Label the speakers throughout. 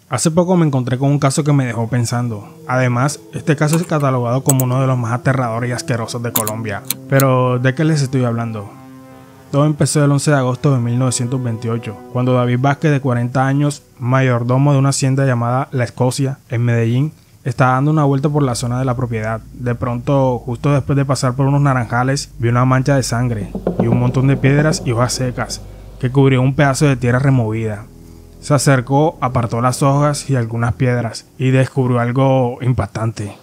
Speaker 1: Hace poco me encontré con un caso que me dejó pensando. Además, este caso es catalogado como uno de los más aterradores y asquerosos de Colombia. Pero, ¿de qué les estoy hablando? Todo empezó el 11 de agosto de 1928, cuando David Vázquez, de 40 años, mayordomo de una hacienda llamada La Escocia, en Medellín, estaba dando una vuelta por la zona de la propiedad. De pronto, justo después de pasar por unos naranjales, vio una mancha de sangre y un montón de piedras y hojas secas que cubrió un pedazo de tierra removida. Se acercó, apartó las hojas y algunas piedras y descubrió algo impactante.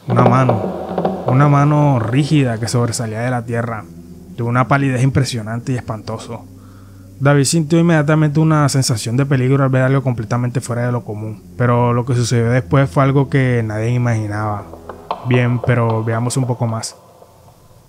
Speaker 1: Una mano rígida que sobresalía de la tierra, de una palidez impresionante y espantoso. David sintió inmediatamente una sensación de peligro al ver algo completamente fuera de lo común, pero lo que sucedió después fue algo que nadie imaginaba. Bien, pero veamos un poco más.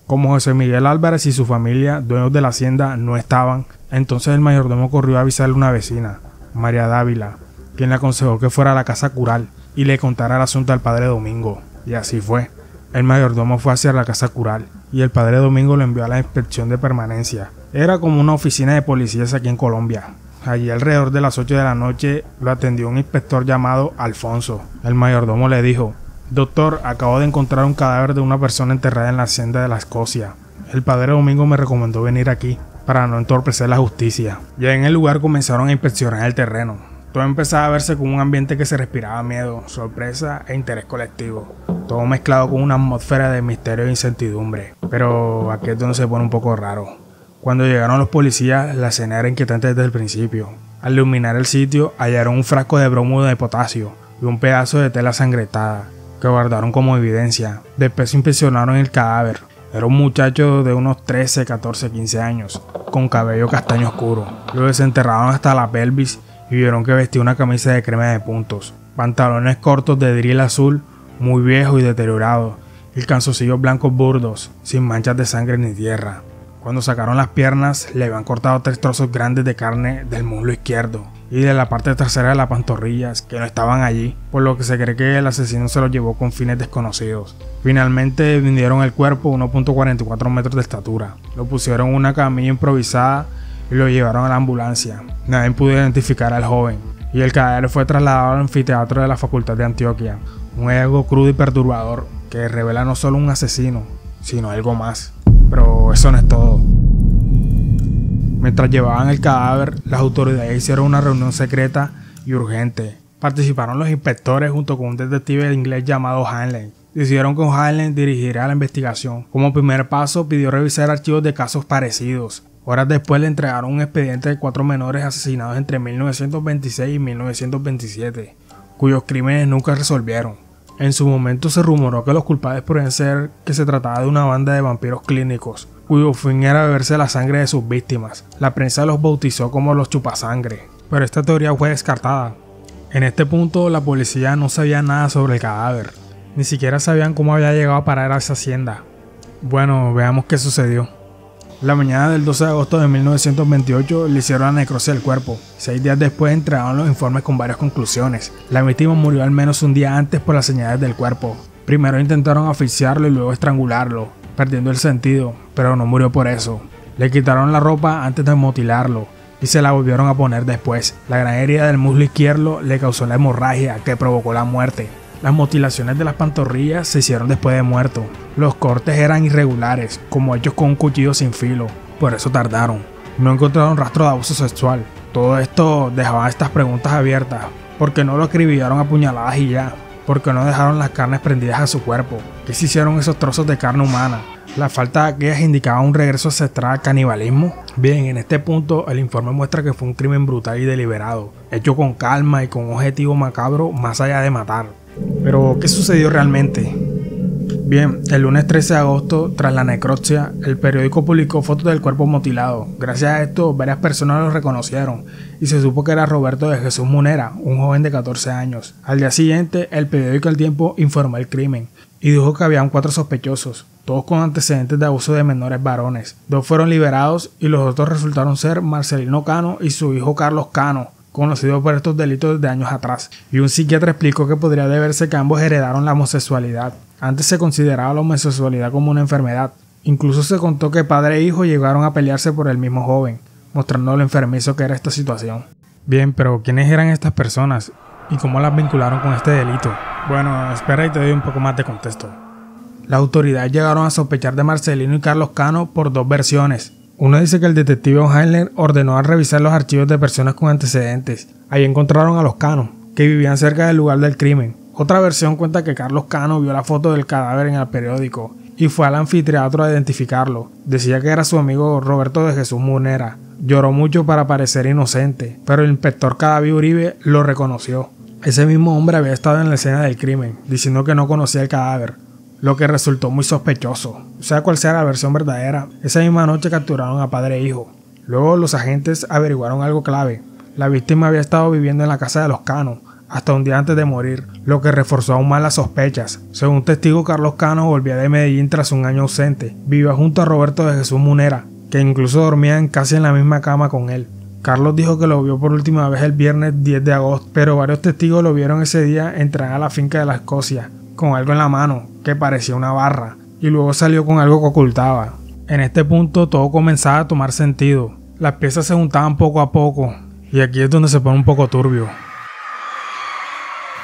Speaker 1: Como José Miguel Álvarez y su familia, dueños de la hacienda, no estaban, entonces el mayordomo corrió a avisarle a una vecina, María Dávila, quien le aconsejó que fuera a la casa cural y le contara el asunto al padre Domingo. Y así fue. El mayordomo fue hacia la casa cural y el padre Domingo lo envió a la inspección de permanencia. Era como una oficina de policías aquí en Colombia. Allí alrededor de las 8 de la noche lo atendió un inspector llamado Alfonso. El mayordomo le dijo: «Doctor, acabo de encontrar un cadáver de una persona enterrada en la hacienda de La Escocia. El padre Domingo me recomendó venir aquí para no entorpecer la justicia». Ya en el lugar comenzaron a inspeccionar el terreno. Todo empezaba a verse como un ambiente que se respiraba miedo, sorpresa e interés colectivo. Todo mezclado con una atmósfera de misterio e incertidumbre. Pero aquí es donde se pone un poco raro. Cuando llegaron los policías, la escena era inquietante desde el principio. Al iluminar el sitio, hallaron un frasco de bromuro de potasio y un pedazo de tela sangrentada, que guardaron como evidencia. Después inspeccionaron el cadáver. Era un muchacho de unos 13, 14, 15 años, con cabello castaño oscuro. Lo desenterraron hasta la pelvis y vieron que vestía una camisa de crema de puntos, pantalones cortos de drill azul, muy viejo y deteriorado, y calzoncillos blancos burdos, sin manchas de sangre ni tierra. Cuando sacaron las piernas, le habían cortado 3 trozos grandes de carne del muslo izquierdo y de la parte trasera de las pantorrillas, que no estaban allí, por lo que se cree que el asesino se los llevó con fines desconocidos. Finalmente vendieron el cuerpo, 1.44 metros de estatura. Lo pusieron en una camilla improvisada y lo llevaron a la ambulancia. Nadie pudo identificar al joven y el cadáver fue trasladado al anfiteatro de la Facultad de Antioquia. Un hallazgo crudo y perturbador que revela no solo un asesino, sino algo más. Pero eso no es todo. Mientras llevaban el cadáver, las autoridades hicieron una reunión secreta y urgente. Participaron los inspectores junto con un detective inglés llamado Hanley. Decidieron que Hanley dirigiría la investigación. Como primer paso, pidió revisar archivos de casos parecidos. Horas después le entregaron un expediente de 4 menores asesinados entre 1926 y 1927, cuyos crímenes nunca resolvieron. En su momento se rumoró que los culpables podrían ser que se trataba de una banda de vampiros clínicos, cuyo fin era beberse la sangre de sus víctimas. La prensa los bautizó como los chupasangre, pero esta teoría fue descartada. En este punto la policía no sabía nada sobre el cadáver, ni siquiera sabían cómo había llegado a parar a esa hacienda. Bueno, veamos qué sucedió. La mañana del 12 de agosto de 1928 le hicieron la necropsia del cuerpo. 6 días después entregaron los informes con varias conclusiones. La víctima murió al menos un día antes por las señales del cuerpo. Primero intentaron asfixiarlo y luego estrangularlo, perdiendo el sentido, pero no murió por eso. Le quitaron la ropa antes de mutilarlo y se la volvieron a poner después. La gran herida del muslo izquierdo le causó la hemorragia que provocó la muerte. Las mutilaciones de las pantorrillas se hicieron después de muerto. Los cortes eran irregulares, como hechos con un cuchillo sin filo, por eso tardaron. No encontraron rastro de abuso sexual. Todo esto dejaba estas preguntas abiertas. ¿Por qué no lo acribillaron a puñaladas y ya? ¿Por qué no dejaron las carnes prendidas a su cuerpo? ¿Qué se hicieron esos trozos de carne humana? ¿La falta de aquellas indicaba un regreso ancestral al canibalismo? Bien, en este punto el informe muestra que fue un crimen brutal y deliberado, hecho con calma y con un objetivo macabro más allá de matar. Pero, ¿qué sucedió realmente? Bien, el lunes 13 de agosto, tras la necropsia, el periódico publicó fotos del cuerpo mutilado. Gracias a esto, varias personas lo reconocieron y se supo que era Roberto de Jesús Munera, un joven de 14 años. Al día siguiente, el periódico El Tiempo informó el crimen y dijo que habían 4 sospechosos, todos con antecedentes de abuso de menores varones. 2 fueron liberados y los otros resultaron ser Marcelino Cano y su hijo Carlos Cano, conocido por estos delitos desde años atrás. Y un psiquiatra explicó que podría deberse que ambos heredaron la homosexualidad. Antes se consideraba la homosexualidad como una enfermedad. Incluso se contó que padre e hijo llegaron a pelearse por el mismo joven, mostrando lo enfermizo que era esta situación. Bien, pero ¿quiénes eran estas personas? y cómo las vincularon con este delito. Bueno, espera y te doy un poco más de contexto. Las autoridades llegaron a sospechar de Marcelino y Carlos Cano por dos versiones. Uno dice que el detective O'Hanlon ordenó a revisar los archivos de personas con antecedentes. Ahí encontraron a los Cano, que vivían cerca del lugar del crimen. Otra versión cuenta que Carlos Cano vio la foto del cadáver en el periódico y fue al anfiteatro a identificarlo. Decía que era su amigo Roberto de Jesús Munera. Lloró mucho para parecer inocente, pero el inspector Cadavid Uribe lo reconoció. Ese mismo hombre había estado en la escena del crimen, diciendo que no conocía el cadáver, lo que resultó muy sospechoso. Sea cual sea la versión verdadera, esa misma noche capturaron a padre e hijo. Luego los agentes averiguaron algo clave. La víctima había estado viviendo en la casa de los Cano hasta un día antes de morir, lo que reforzó aún más las sospechas. Según un testigo, Carlos Cano volvía de Medellín tras un año ausente. Vivía junto a Roberto de Jesús Munera, que incluso dormía casi en la misma cama con él. Carlos dijo que lo vio por última vez el viernes 10 de agosto, pero varios testigos lo vieron ese día entrar a la finca de la Escocia, con algo en la mano, que parecía una barra, y luego salió con algo que ocultaba. En este punto todo comenzaba a tomar sentido. Las piezas se juntaban poco a poco, y aquí es donde se pone un poco turbio.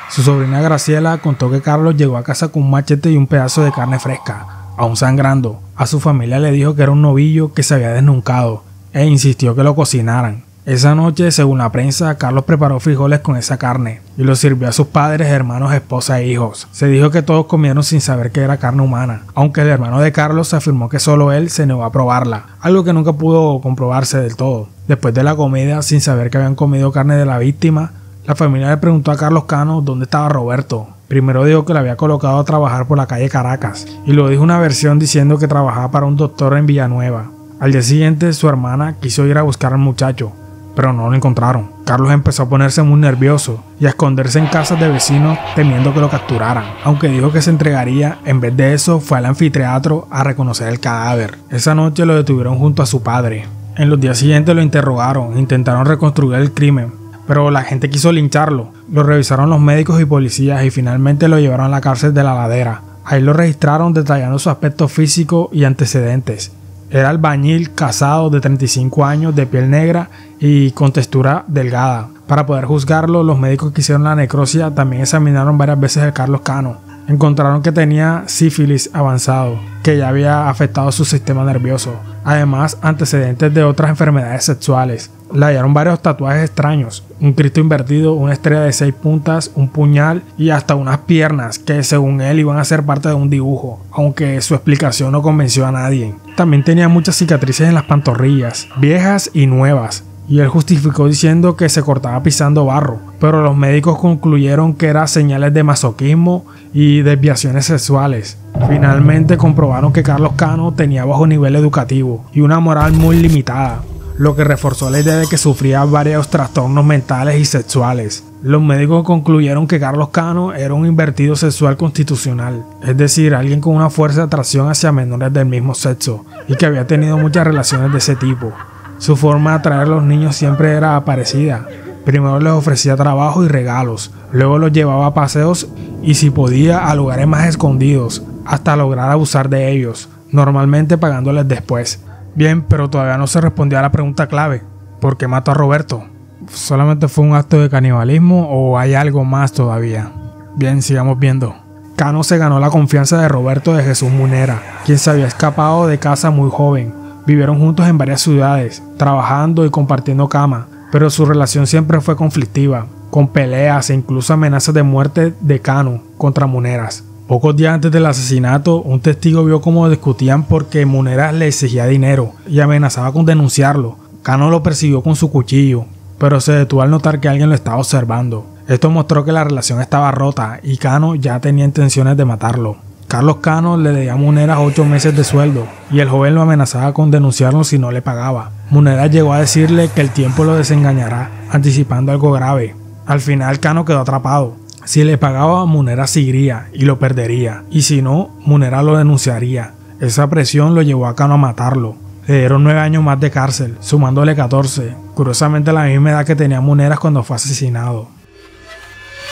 Speaker 1: Su sobrina Graciela contó que Carlos llegó a casa con un machete y un pedazo de carne fresca, aún sangrando. A su familia le dijo que era un novillo que se había desnucado e insistió que lo cocinaran. Esa noche, según la prensa, Carlos preparó frijoles con esa carne y los sirvió a sus padres, hermanos, esposa e hijos. Se dijo que todos comieron sin saber que era carne humana, aunque el hermano de Carlos afirmó que solo él se negó a probarla, algo que nunca pudo comprobarse del todo. Después de la comida, sin saber que habían comido carne de la víctima, la familia le preguntó a Carlos Cano dónde estaba Roberto. Primero dijo que le había colocado a trabajar por la calle Caracas, y luego dijo una versión diciendo que trabajaba para un doctor en Villanueva. Al día siguiente, su hermana quiso ir a buscar al muchacho, pero no lo encontraron. Carlos empezó a ponerse muy nervioso y a esconderse en casas de vecinos temiendo que lo capturaran. Aunque dijo que se entregaría, en vez de eso fue al anfiteatro a reconocer el cadáver. Esa noche lo detuvieron junto a su padre. En los días siguientes lo interrogaron, intentaron reconstruir el crimen, pero la gente quiso lincharlo. Lo revisaron los médicos y policías y finalmente lo llevaron a la cárcel de La Ladera. Ahí lo registraron detallando su aspecto físico y antecedentes. Era albañil, casado, de 35 años, de piel negra y con textura delgada. Para poder juzgarlo, los médicos que hicieron la necropsia también examinaron varias veces a Carlos Cano. Encontraron que tenía sífilis avanzado, que ya había afectado su sistema nervioso. Además, antecedentes de otras enfermedades sexuales. Le hallaron varios tatuajes extraños, un Cristo invertido, una estrella de 6 puntas, un puñal y hasta unas piernas que según él iban a ser parte de un dibujo, aunque su explicación no convenció a nadie. También tenía muchas cicatrices en las pantorrillas, viejas y nuevas, y él justificó diciendo que se cortaba pisando barro, pero los médicos concluyeron que eran señales de masoquismo y desviaciones sexuales. Finalmente comprobaron que Carlos Cano tenía bajo nivel educativo y una moral muy limitada, lo que reforzó la idea de que sufría varios trastornos mentales y sexuales. Los médicos concluyeron que Carlos Cano era un invertido sexual constitucional, es decir, alguien con una fuerte atracción hacia menores del mismo sexo y que había tenido muchas relaciones de ese tipo. Su forma de atraer a los niños siempre era parecida. Primero les ofrecía trabajo y regalos, luego los llevaba a paseos y si podía a lugares más escondidos, hasta lograr abusar de ellos, normalmente pagándoles después. Bien, pero todavía no se respondía a la pregunta clave: ¿por qué mató a Roberto? ¿Solamente fue un acto de canibalismo o hay algo más todavía? Bien, sigamos viendo. Cano se ganó la confianza de Roberto de Jesús Munera, quien se había escapado de casa muy joven. Vivieron juntos en varias ciudades, trabajando y compartiendo cama, pero su relación siempre fue conflictiva, con peleas e incluso amenazas de muerte de Cano contra Muneras. Pocos días antes del asesinato, un testigo vio cómo discutían porque Muneras le exigía dinero y amenazaba con denunciarlo. Cano lo persiguió con su cuchillo, pero se detuvo al notar que alguien lo estaba observando. Esto mostró que la relación estaba rota y Cano ya tenía intenciones de matarlo. Carlos Cano le debía a Muneras 8 meses de sueldo y el joven lo amenazaba con denunciarlo si no le pagaba. Muneras llegó a decirle que el tiempo lo desengañará, anticipando algo grave. Al final Cano quedó atrapado. Si le pagaba, Muneras se iría y lo perdería, y si no, Muneras lo denunciaría. Esa presión lo llevó a Cano a matarlo. Le dieron 9 años más de cárcel, sumándole 14, curiosamente la misma edad que tenía Muneras cuando fue asesinado.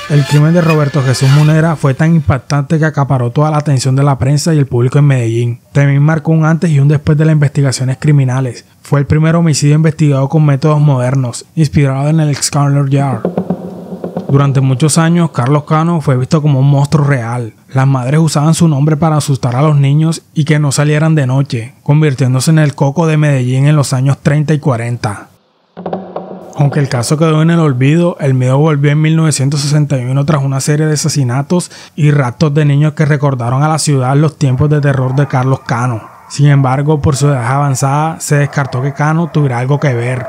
Speaker 1: El crimen de Roberto Jesús Munera fue tan impactante que acaparó toda la atención de la prensa y el público en Medellín. También marcó un antes y un después de las investigaciones criminales. Fue el primer homicidio investigado con métodos modernos, inspirado en el Scotland Yard. Durante muchos años, Carlos Cano fue visto como un monstruo real. Las madres usaban su nombre para asustar a los niños y que no salieran de noche, convirtiéndose en el Coco de Medellín en los años 30 y 40. Aunque el caso quedó en el olvido, el miedo volvió en 1961 tras una serie de asesinatos y raptos de niños que recordaron a la ciudad los tiempos de terror de Carlos Cano. Sin embargo, por su edad avanzada, se descartó que Cano tuviera algo que ver.